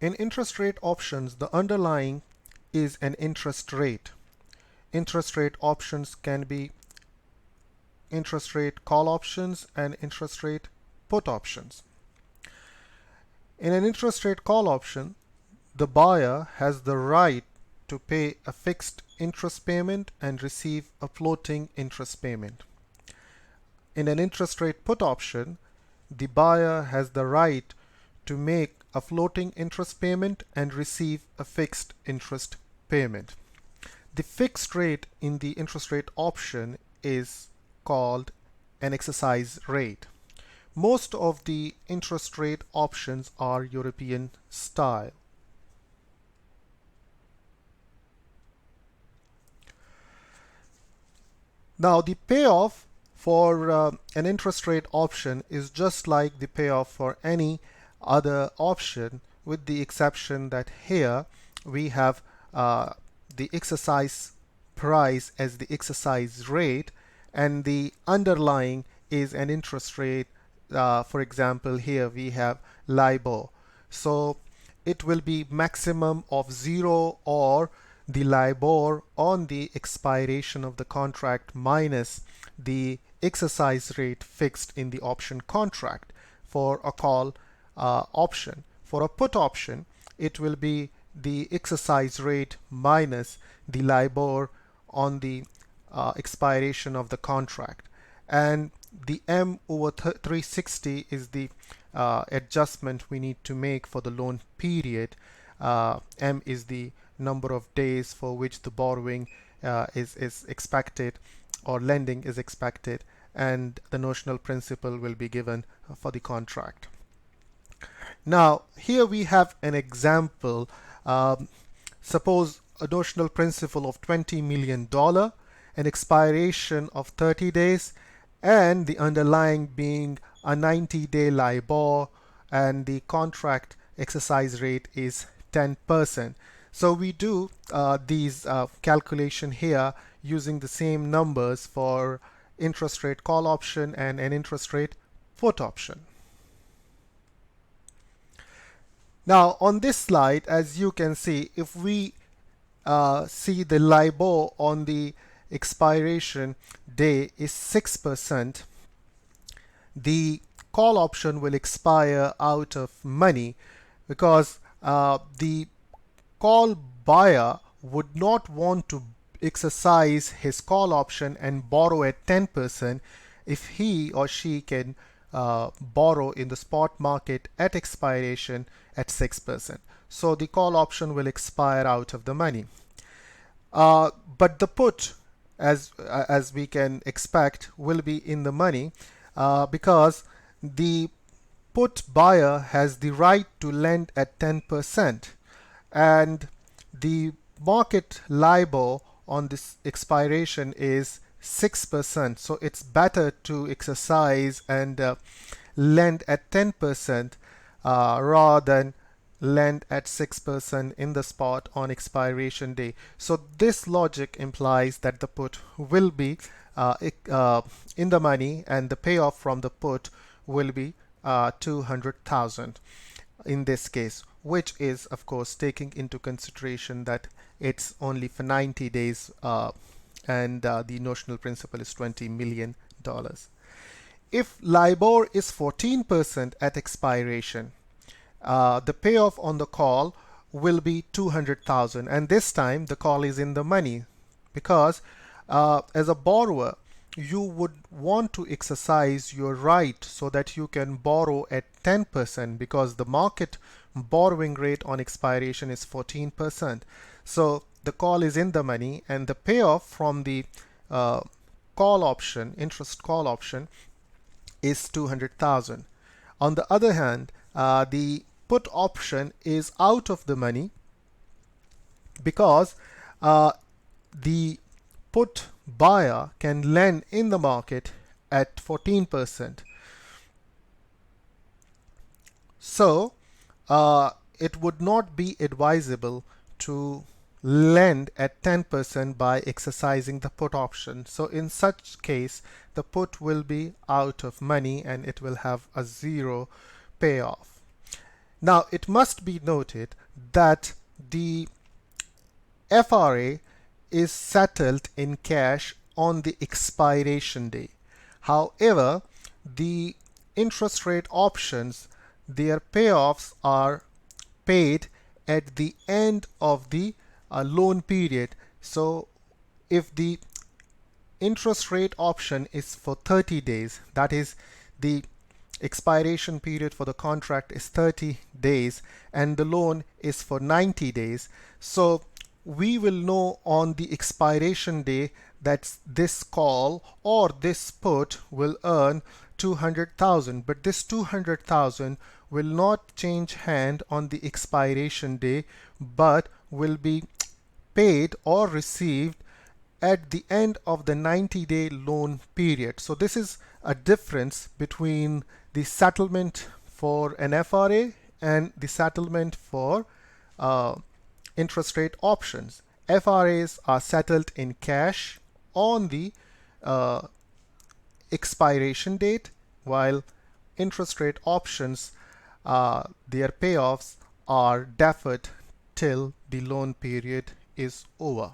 In interest rate options, the underlying is an interest rate. Interest rate options can be interest rate call options and interest rate put options. In an interest rate call option, the buyer has the right to pay a fixed interest payment and receive a floating interest payment. In an interest rate put option, the buyer has the right to make a floating interest payment and receive a fixed interest payment. The fixed rate in the interest rate option is called an exercise rate. Most of the interest rate options are European style. Now, the payoff for an interest rate option is just like the payoff for any other option, with the exception that here we have the exercise price as the exercise rate, and the underlying is an interest rate. For example, here we have LIBOR. So it will be maximum of 0 or the LIBOR on the expiration of the contract minus the exercise rate fixed in the option contract for a call option. For a put option, it will be the exercise rate minus the LIBOR on the expiration of the contract. And the M over 360 is the adjustment we need to make for the loan period. M is the number of days for which the borrowing is expected or lending is expected, and the notional principal will be given for the contract. Now, here we have an example. Suppose a notional principal of $20 million, an expiration of 30 days, and the underlying being a 90-day LIBOR, and the contract exercise rate is 10%. So we do these calculation here using the same numbers for interest rate call option and an interest rate put option. Now on this slide, as you can see, if we see the LIBOR on the expiration day is 6%, the call option will expire out of money because the call buyer would not want to exercise his call option and borrow at 10% if he or she can borrow in the spot market at expiration at 6%. So the call option will expire out of the money. But the put, as we can expect, will be in the money because the put buyer has the right to lend at 10%, and the market LIBOR on this expiration is 6%. So it's better to exercise and lend at 10% rather than lend at 6% in the spot on expiration day. So this logic implies that the put will be in the money, and the payoff from the put will be 200,000 in this case, which is of course taking into consideration that it's only for 90 days and the notional principal is $20 million. If LIBOR is 14% at expiration, the payoff on the call will be 200,000, and this time the call is in the money because as a borrower you would want to exercise your right so that you can borrow at 10% because the market borrowing rate on expiration is 14%. So the call is in the money, and the payoff from the call option, interest call option, is 200,000. On the other hand, the put option is out of the money because the put buyer can lend in the market at 14%. So it would not be advisable to lend at 10% by exercising the put option. So in such case, the put will be out of money and it will have a zero payoff. Now, it must be noted that the FRA is settled in cash on the expiration day. However, the interest rate options, their payoffs are paid at the end of the loan period. So if the interest rate option is for 30 days, that is, the expiration period for the contract is 30 days and the loan is for 90 days. So we will know on the expiration day that this call or this put will earn 200,000, but this 200,000 will not change hand on the expiration day, but will be paid or received at the end of the 90-day loan period. So this is a difference between the settlement for an FRA and the settlement for interest rate options. FRAs are settled in cash on the uh, expiration date, while interest rate options, their payoffs are deferred till the loan period is over.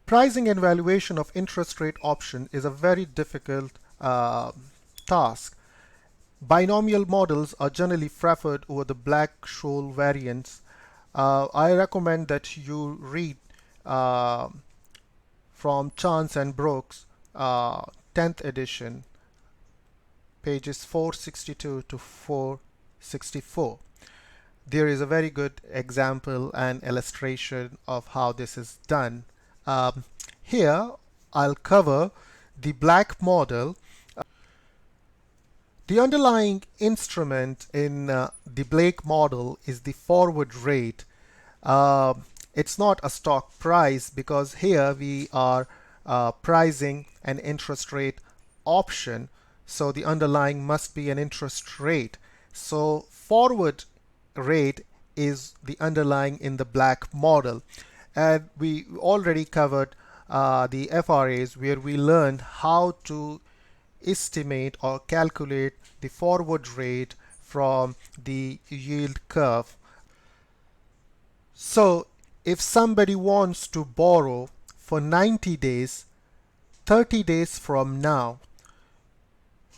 Pricing and valuation of interest rate option is a very difficult task. Binomial models are generally preferred over the Black-Scholes variants. I recommend that you read uh, from Chance and Brooks, 10th edition, pages 462 to 464. There is a very good example and illustration of how this is done. Here I'll cover the black model. The underlying instrument in the Blake model is the forward rate. Uh, it's not a stock price because here we are pricing an interest rate option. So the underlying must be an interest rate. So forward rate is the underlying in the black model. And we already covered the FRAs where we learned how to estimate or calculate the forward rate from the yield curve. So if somebody wants to borrow for 90 days, 30 days from now,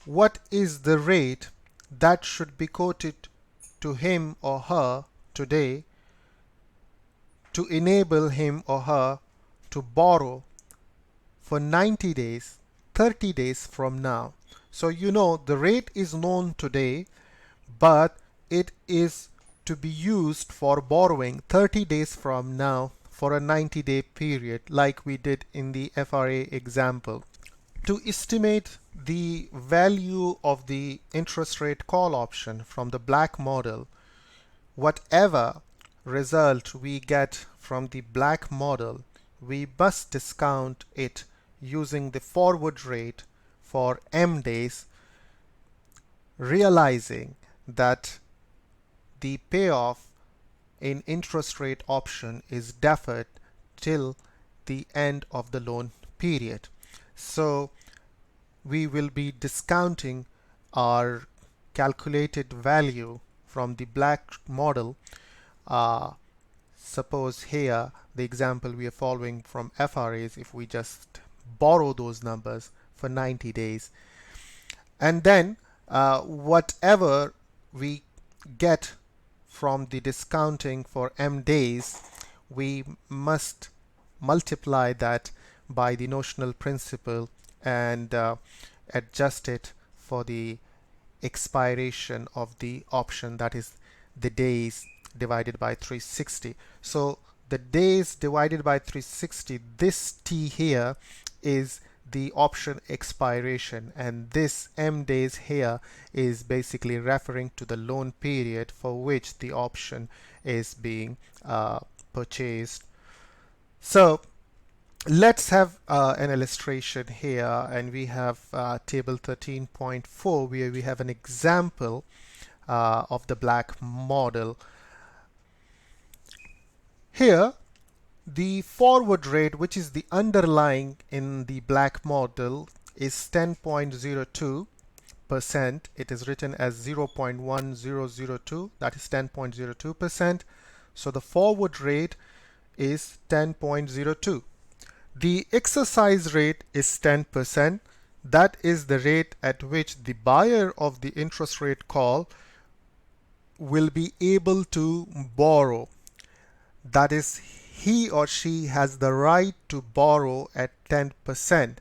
what is the rate that should be quoted to him or her today to enable him or her to borrow for 90 days, 30 days from now? So you know the rate is known today, but it is to be used for borrowing 30 days from now for a 90-day period like we did in the FRA example. To estimate the value of the interest rate call option from the black model, whatever result we get from the black model, we must discount it using the forward rate for M days, realizing that the payoff in interest rate option is deferred till the end of the loan period. So we will be discounting our calculated value from the black model. Suppose here the example we are following from FRAs, if we just borrow those numbers for 90 days, and then whatever we get from the discounting for M days, we must multiply that by the notional principal and adjust it for the expiration of the option, that is the days divided by 360. So the days divided by 360, this T here is the option expiration, and this M days here is basically referring to the loan period for which the option is being purchased. So let's have an illustration here, and we have table 13.4 where we have an example of the black model. Here the forward rate, which is the underlying in the black model, is 10.02%. It is written as 0.1002, that is 10.02%. So the forward rate is 10.02. The exercise rate is 10%. That is the rate at which the buyer of the interest rate call will be able to borrow. That is, he or she has the right to borrow at 10%.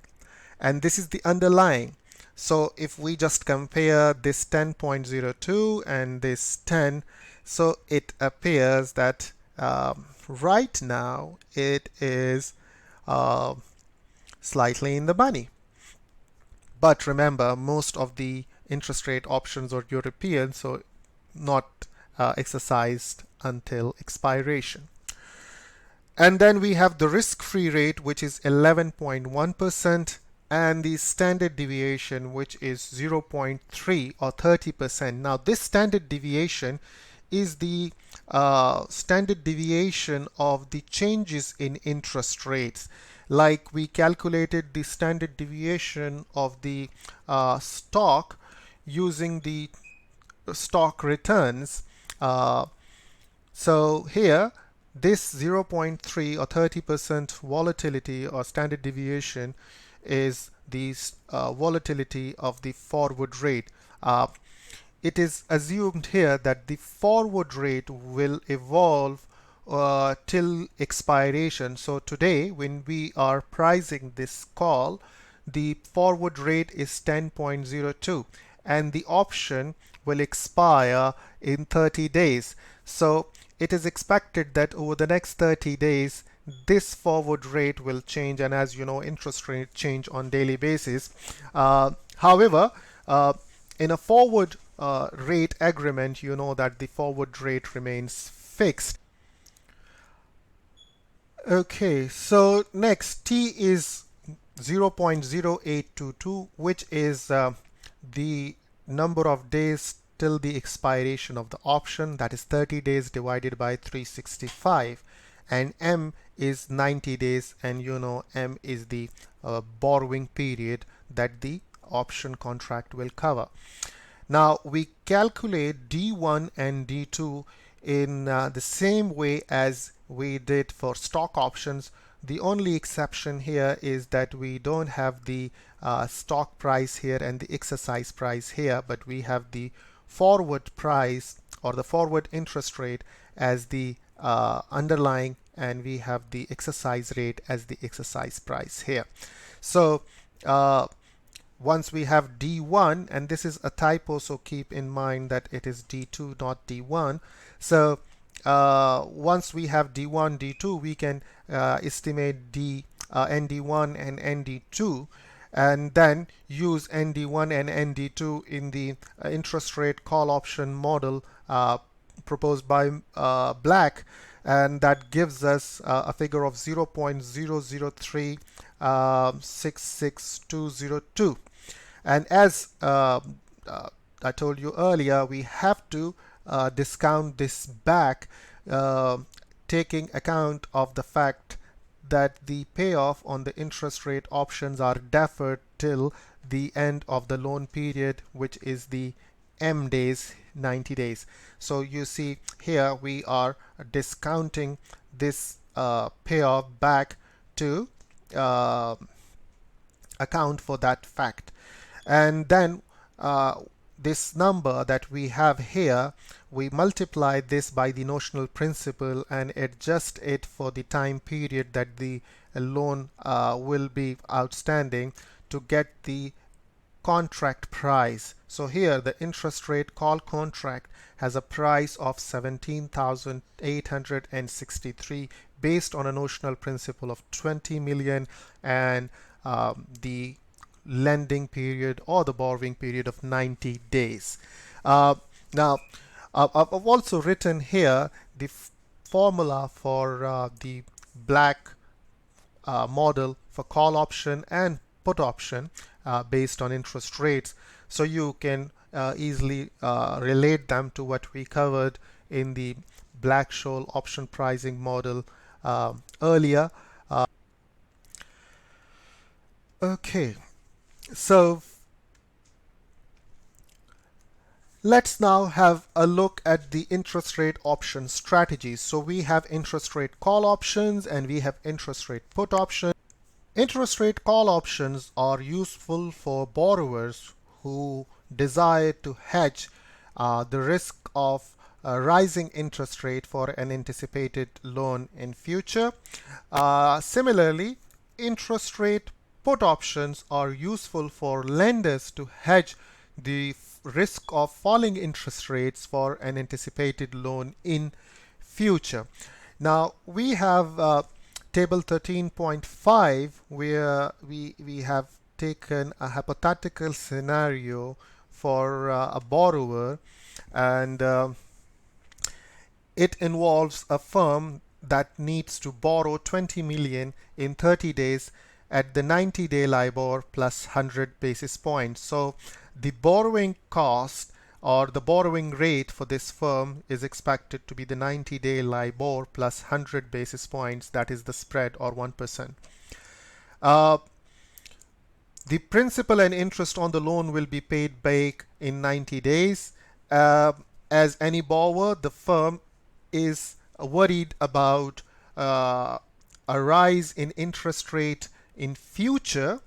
And this is the underlying. So if we just compare this 10.02 and this 10, so it appears that right now it is uh, slightly in the money. But remember, most of the interest rate options are European, so not exercised until expiration. And then we have the risk-free rate, which is 11.1%, and the standard deviation, which is 0.3 or 30%. Now, this standard deviation is the standard deviation of the changes in interest rates. Like we calculated the standard deviation of the stock using the stock returns. So here, this 0.3 or 30% volatility or standard deviation is the volatility of the forward rate. It is assumed here that the forward rate will evolve till expiration. So today, when we are pricing this call, the forward rate is 10.02 and the option will expire in 30 days. So it is expected that over the next 30 days, this forward rate will change, and as you know, interest rate change on daily basis. However, in a forward rate agreement, you know that the forward rate remains fixed. Okay, so next T is 0.0822, which is the number of days till the expiration of the option, that is 30 days divided by 365, and M is 90 days, and you know M is the borrowing period that the option contract will cover. Now we calculate D1 and D2 in the same way as we did for stock options. The only exception here is that we don't have the stock price here and the exercise price here, but we have the forward price or the forward interest rate as the underlying, and we have the exercise rate as the exercise price here. So once we have D1, and this is a typo, so keep in mind that it is D2, not D1. So once we have D1, D2, we can estimate ND1 and ND2, and then use ND1 and ND2 in the interest rate call option model proposed by Black, and that gives us a figure of 0.003 and as I told you earlier, we have to discount this back, taking account of the fact that the payoff on the interest rate options are deferred till the end of the loan period, which is the M days, 90 days. So you see here we are discounting this payoff back to account for that fact. And then this number that we have here, we multiply this by the notional principal and adjust it for the time period that the loan will be outstanding to get the contract price. So here the interest rate call contract has a price of 17,863 based on a notional principal of 20 million and the lending period or the borrowing period of 90 days. Now, I've also written here the formula for the Black model for call option and put option based on interest rates. So you can easily relate them to what we covered in the Black-Scholes option pricing model earlier. Okay. So let's now have a look at the interest rate option strategies. So we have interest rate call options and we have interest rate put options. Interest rate call options are useful for borrowers who desire to hedge the risk of a rising interest rate for an anticipated loan in future. Similarly, interest rate put options are useful for lenders to hedge the risk of falling interest rates for an anticipated loan in future. Now we have table 13.5 where we have taken a hypothetical scenario for a borrower, and it involves a firm that needs to borrow 20 million in 30 days at the 90-day LIBOR plus 100 basis points. So the borrowing cost or the borrowing rate for this firm is expected to be the 90-day LIBOR plus 100 basis points, that is the spread, or 1%. The principal and interest on the loan will be paid back in 90 days. As any borrower, the firm is worried about a rise in interest rate in future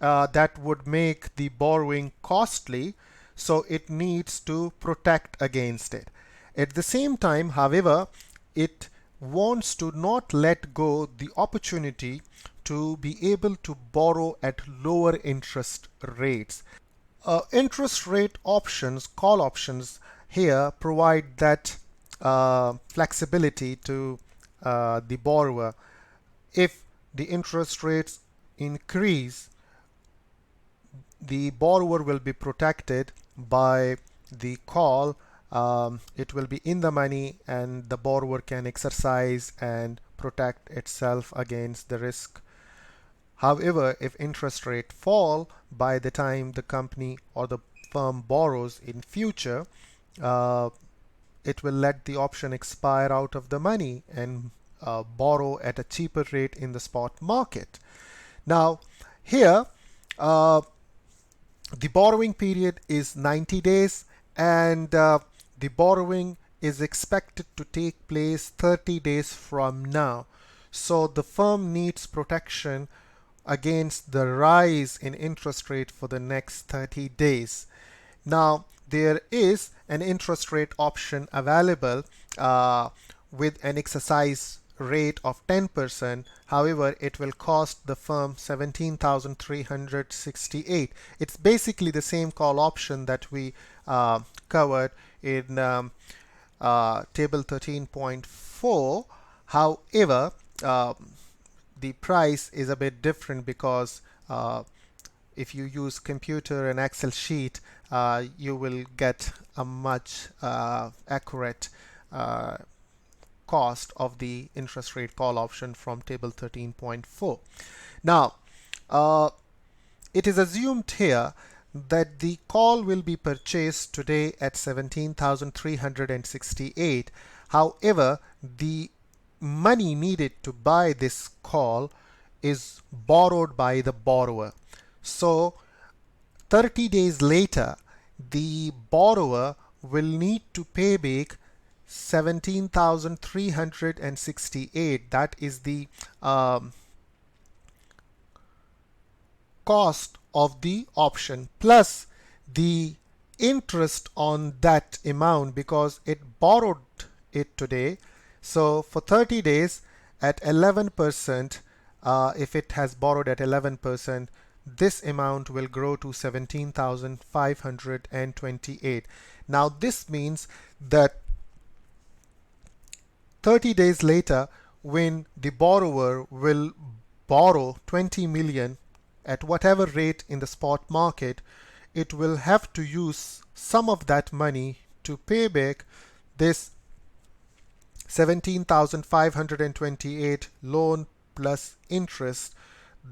that would make the borrowing costly, so it needs to protect against it. At the same time, however, it wants to not let go the opportunity to be able to borrow at lower interest rates. Interest rate options, call options here provide that flexibility to the borrower. If the interest rates increase, the borrower will be protected by the call. It will be in the money and the borrower can exercise and protect itself against the risk. However, if interest rate fall by the time the company or the firm borrows in future, uh, it will let the option expire out of the money and borrow at a cheaper rate in the spot market. Now, here, the borrowing period is 90 days and the borrowing is expected to take place 30 days from now. So the firm needs protection against the rise in interest rate for the next 30 days. Now, there is an interest rate option available with an exercise rate of 10%. However, it will cost the firm 17,368. It's basically the same call option that we covered in table 13.4. However, the price is a bit different because if you use computer and Excel sheet, you will get a much accurate cost of the interest rate call option from table 13.4. Now, it is assumed here that the call will be purchased today at 17,368. However, the money needed to buy this call is borrowed by the borrower. So 30 days later, the borrower will need to pay back 17,368. That is the cost of the option plus the interest on that amount because it borrowed it today. So for 30 days at 11%, if it has borrowed at 11%, this amount will grow to 17,528. Now this means that 30 days later, when the borrower will borrow 20 million at whatever rate in the spot market, it will have to use some of that money to pay back this 17,528 loan plus interest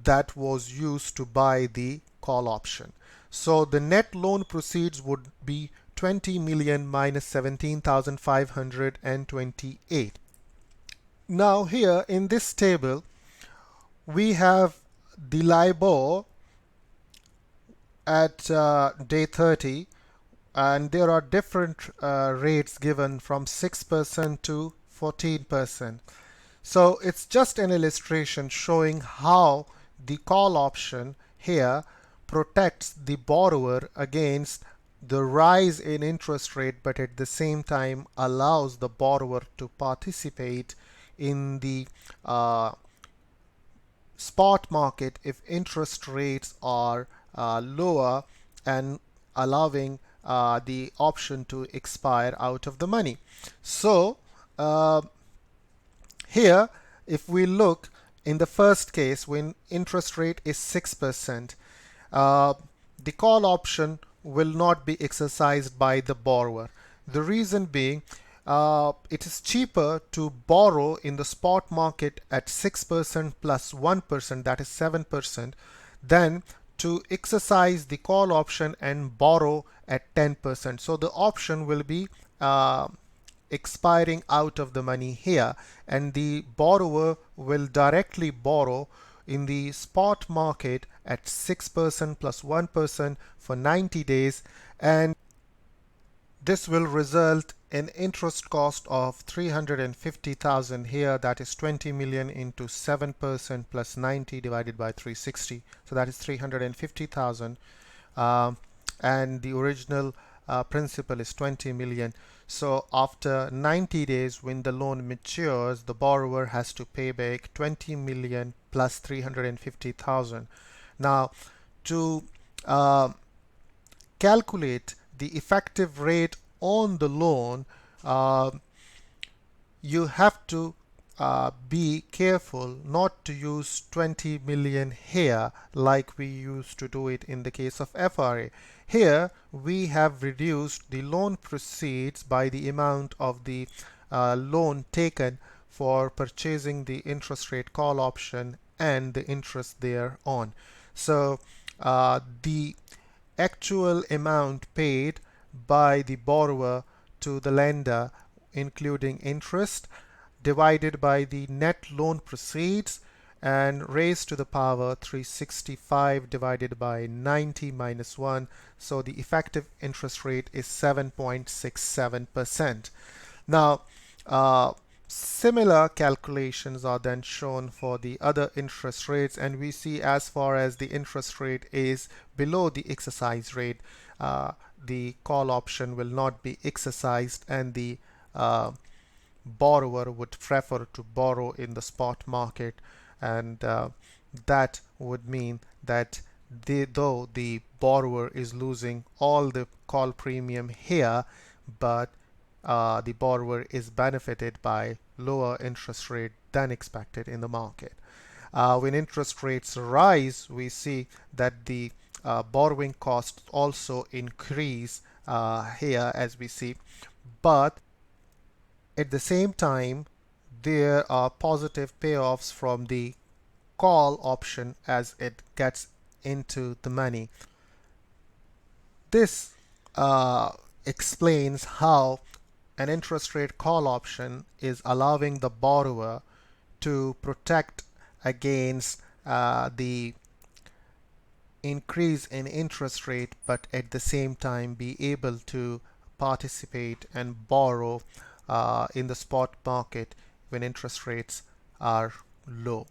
that was used to buy the call option. So the net loan proceeds would be 20 million minus 17,528. Now here in this table, we have the LIBOR at day 30, and there are different rates given from 6% to 14%. So it's just an illustration showing how the call option here protects the borrower against the rise in interest rate, but at the same time allows the borrower to participate in the spot market if interest rates are lower, and allowing the option to expire out of the money. So here, if we look in the first case, when interest rate is 6%, uh, the call option will not be exercised by the borrower. The reason being, it is cheaper to borrow in the spot market at 6% plus 1%, that is 7%, than to exercise the call option and borrow at 10%. So the option will be expiring out of the money here, and the borrower will directly borrow in the spot market at 6% plus 1% for 90 days, and this will result in interest cost of 350,000 here, that is 20 million into 7% plus 90 divided by 360, so that is 350,000. And the original principal is 20 million. So after 90 days, when the loan matures, the borrower has to pay back 20 million plus 350,000. Now, to calculate the effective rate on the loan, uh, you have to be careful not to use 20 million here like we used to do it in the case of FRA. Here we have reduced the loan proceeds by the amount of the loan taken for purchasing the interest rate call option and the interest thereon. So the actual amount paid by the borrower to the lender, including interest, divided by the net loan proceeds, and raised to the power 365 divided by 90 minus 1. So the effective interest rate is 7.67%. Now, similar calculations are then shown for the other interest rates, and we see as far as the interest rate is below the exercise rate, the call option will not be exercised, and the borrower would prefer to borrow in the spot market, and that would mean that though the borrower is losing all the call premium here, but the borrower is benefited by lower interest rate than expected in the market. When interest rates rise, we see that the borrowing costs also increase here, as we see, but at the same time, there are positive payoffs from the call option as it gets into the money. This explains how an interest rate call option is allowing the borrower to protect against the increase in interest rate, but at the same time be able to participate and borrow in the spot market when interest rates are low.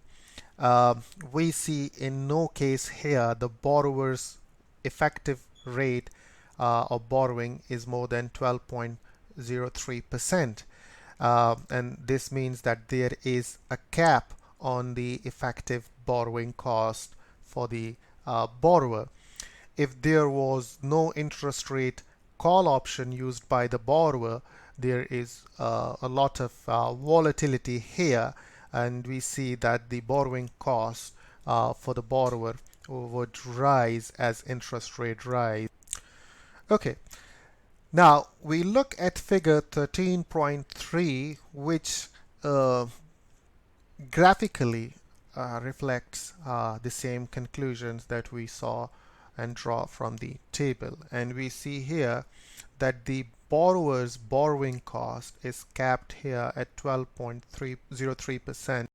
We see in no case here the borrower's effective rate of borrowing is more than 12.03%. And this means that there is a cap on the effective borrowing cost for the borrower. If there was no interest rate call option used by the borrower, there is a lot of volatility here, and we see that the borrowing cost for the borrower would rise as interest rate rise. Okay, now we look at figure 13.3, which graphically reflects the same conclusions that we saw and draw from the table. And we see here that the borrower's borrowing cost is capped here at 12.303%.